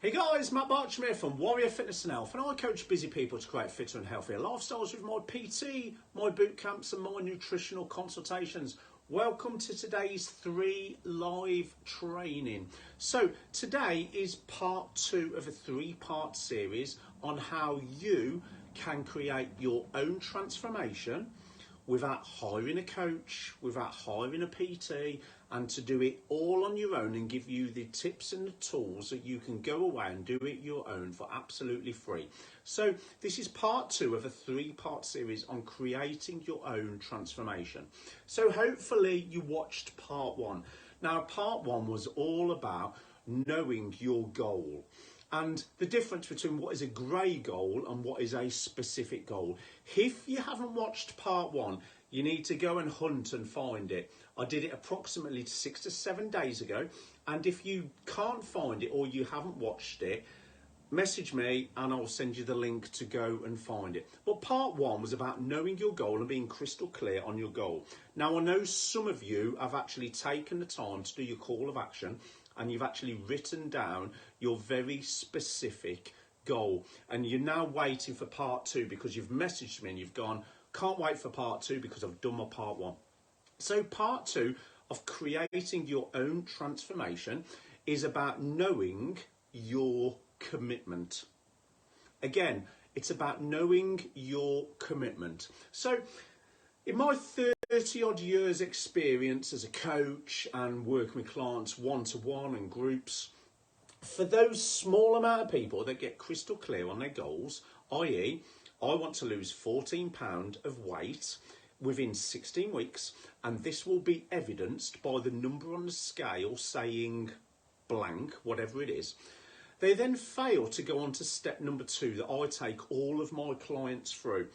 Hey guys, Matt Bartram here from Warrior Fitness and Health, and I coach busy people to create fitter and healthier lifestyles with my PT, my boot camps and my nutritional consultations. Welcome to today's 3 live training. So today is part 2 of a 3-part series on how you can create your own transformation without hiring a coach, without hiring a PT, and to do it all on your own and give you the tips and the tools that you can go away and do it your own for absolutely free. So this is part 2 of a 3-part series on creating your own transformation. So hopefully you watched part 1. Now part 1 was all about knowing your goal and the difference between what is a grey goal and what is a specific goal. If you haven't watched part 1, you need to go and hunt and find it. I did it approximately 6 to 7 days ago, and if you can't find it or you haven't watched it, message me and I'll send you the link to go and find it. But part 1 was about knowing your goal and being crystal clear on your goal. Now I know some of you have actually taken the time to do your call of action and you've actually written down your very specific goal, and you're now waiting for part 2 because you've messaged me and you've gone, can't wait for part 2 because I've done my part 1. So part 2 of creating your own transformation is about knowing your commitment. Again, it's about knowing your commitment. So in my 30 odd years experience as a coach and working with clients one-to-one and groups, for those small amount of people that get crystal clear on their goals, i.e. I want to lose 14 pounds of weight within 16 weeks, and this will be evidenced by the number on the scale saying blank, whatever it is. They then fail to go on to step number 2 that I take all of my clients through.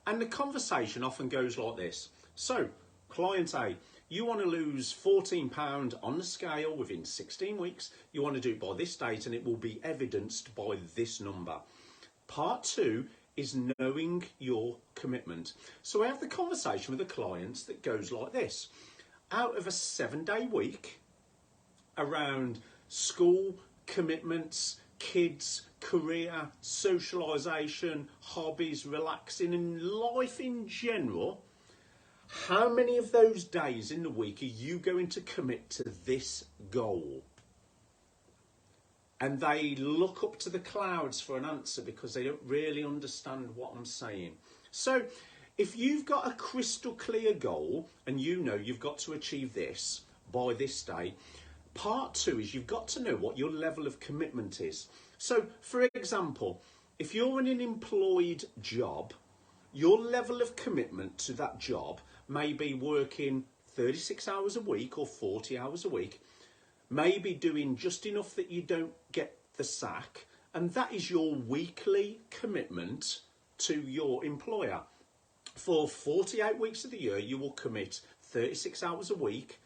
And the conversation often goes like this. So, client A, you want to lose 14 pounds on the scale within 16 weeks. You want to do it by this date and it will be evidenced by this number. Part 2 is knowing your commitment. So I have the conversation with the clients that goes like this. Out of a 7-day week around school, commitments, kids, career, socialisation, hobbies, relaxing and life in general, how many of those days in the week are you going to commit to this goal? And they look up to the clouds for an answer because they don't really understand what I'm saying. So if you've got a crystal clear goal and you know you've got to achieve this by this day, part 2 is you've got to know what your level of commitment is. So for example, if you're in an employed job, your level of commitment to that job may be working 36 hours a week or 40 hours a week, maybe doing just enough that you don't get the sack, and that is your weekly commitment to your employer. For 48 weeks of the year, you will commit 36 hours a week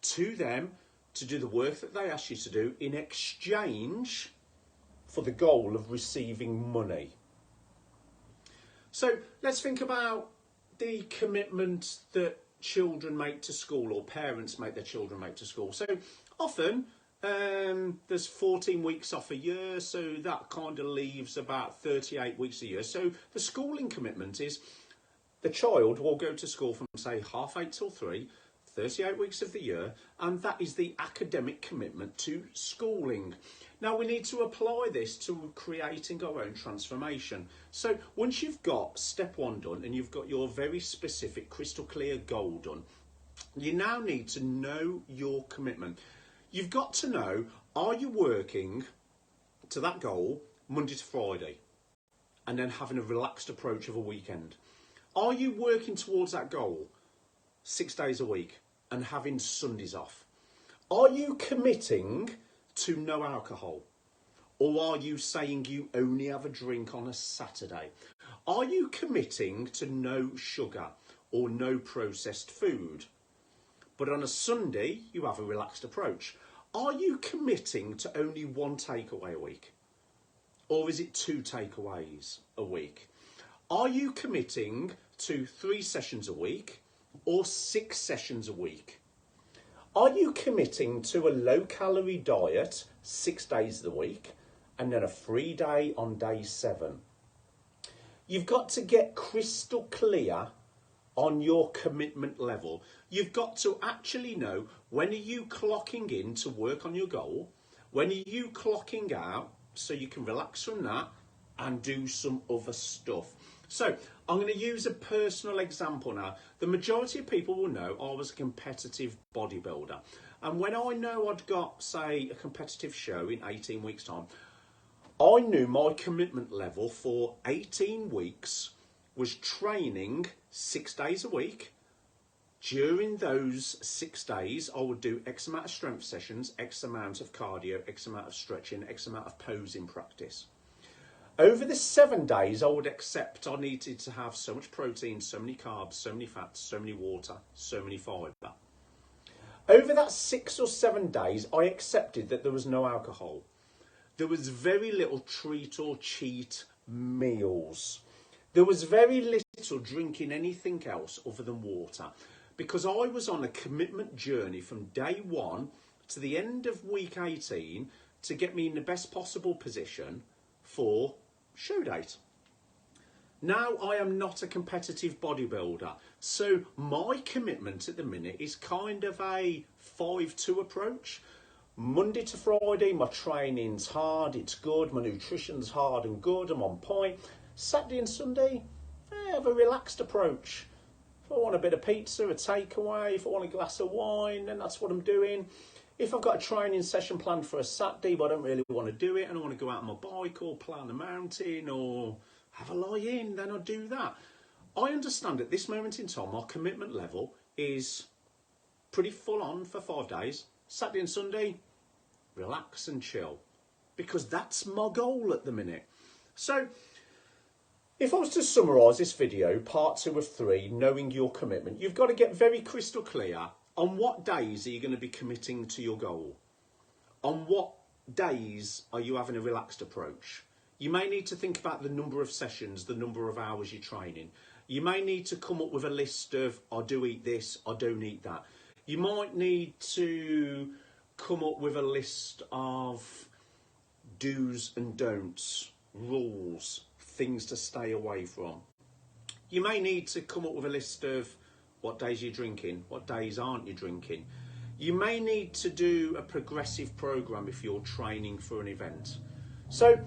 to them to do the work that they ask you to do in exchange for the goal of receiving money. So let's think about the commitment that children make to school or parents make their children make to school. So often there's 14 weeks off a year, so that kind of leaves about 38 weeks a year. So the schooling commitment is the child will go to school from say 8:30 till 3, 38 weeks of the year, and that is the academic commitment to schooling. Now we need to apply this to creating our own transformation. So once you've got step 1 done and you've got your very specific crystal clear goal done, you now need to know your commitment. You've got to know, are you working to that goal Monday to Friday and then having a relaxed approach of a weekend? Are you working towards that goal 6 days a week and having Sundays off? Are you committing to no alcohol? Or are you saying you only have a drink on a Saturday? Are you committing to no sugar or no processed food? But on a Sunday, you have a relaxed approach. Are you committing to only 1 takeaway a week? Or is it 2 takeaways a week? Are you committing to 3 sessions a week or 6 sessions a week? Are you committing to a low-calorie diet 6 days of the week and then a free day on day 7. You've got to get crystal clear on your commitment level. You've got to actually know, when are you clocking in to work on your goal? When are you clocking out so you can relax from that and do some other stuff? So I'm going to use a personal example now. The majority of people will know I was a competitive bodybuilder. And when I know I'd got, say, a competitive show in 18 weeks' time, I knew my commitment level for 18 weeks was training 6 days a week. During those 6 days, I would do X amount of strength sessions, X amount of cardio, X amount of stretching, X amount of posing practice. Over the 7 days, I would accept I needed to have so much protein, so many carbs, so many fats, so many water, so many fibre. Over that 6 or 7 days, I accepted that there was no alcohol. There was very little treat or cheat meals. There was very little drinking anything else other than water, because I was on a commitment journey from day 1 to the end of week 18 to get me in the best possible position for show date. Now I am not a competitive bodybuilder, so my commitment at the minute is kind of a 5-2 approach. Monday to Friday, my training's hard, it's good, my nutrition's hard and good, I'm on point. Saturday and Sunday, I have a relaxed approach. If I want a bit of pizza, a takeaway, if I want a glass of wine, then that's what I'm doing. If I've got a training session planned for a Saturday, but I don't really want to do it, and I want to go out on my bike or climb a mountain or have a lie in, then I'll do that. I understand at this moment in time, my commitment level is pretty full on for 5 days. Saturday and Sunday, relax and chill, because that's my goal at the minute. So if I was to summarise this video, part 2 of 3, knowing your commitment, you've got to get very crystal clear on what days are you going to be committing to your goal. On what days are you having a relaxed approach? You may need to think about the number of sessions, the number of hours you're training. You may need to come up with a list of, I do eat this, I don't eat that. You might need to come up with a list of do's and don'ts, rules, things to stay away from. You may need to come up with a list of what days you're drinking, what days aren't you drinking. You may need to do a progressive program if you're training for an event. So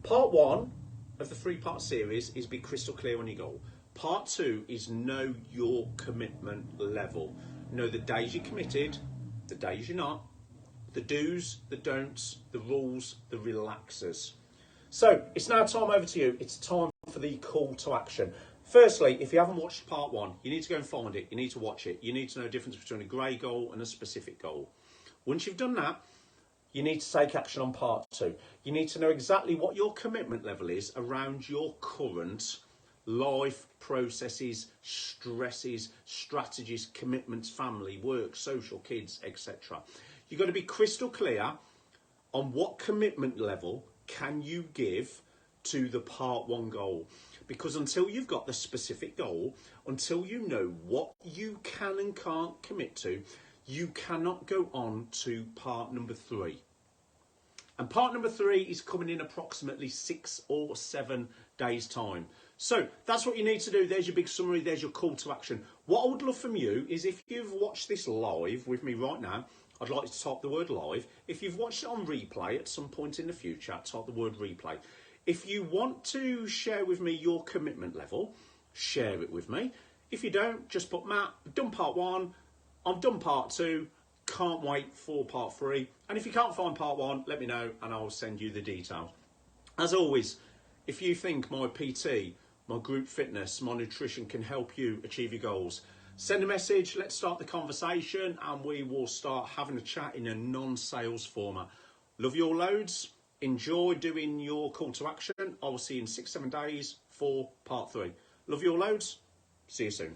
part 1 of the 3-part series is be crystal clear on your goal. Part 2 is know your commitment level. Know the days you're committed, the days you're not, the do's, the don'ts, the rules, the relaxers. So it's now time over to you. It's time for the call to action. Firstly, if you haven't watched part 1, you need to go and find it. You need to watch it. You need to know the difference between a grey goal and a specific goal. Once you've done that, you need to take action on part 2. You need to know exactly what your commitment level is around your current life, processes, stresses, strategies, commitments, family, work, social, kids, etc. You've got to be crystal clear on what commitment level can you give to the part 1 goal. Because until you've got the specific goal, until you know what you can and can't commit to, you cannot go on to part number 3. And part number 3 is coming in approximately 6 or 7 days' time. So that's what you need to do. There's your big summary. There's your call to action. What I would love from you is, if you've watched this live with me right now, I'd like you to type the word live. If you've watched it on replay at some point in the future, type the word replay. If you want to share with me your commitment level, share it with me. If you don't, just put, Matt, I've done part 1, I've done part 2, can't wait for part 3. And if you can't find part 1, let me know and I'll send you the details. As always, if you think my PT, my group fitness, my nutrition can help you achieve your goals, send a message, let's start the conversation, and we will start having a chat in a non-sales format. Love you all loads. Enjoy doing your call to action. I will see you in 6-7 days for part 3. Love you all loads. See you soon.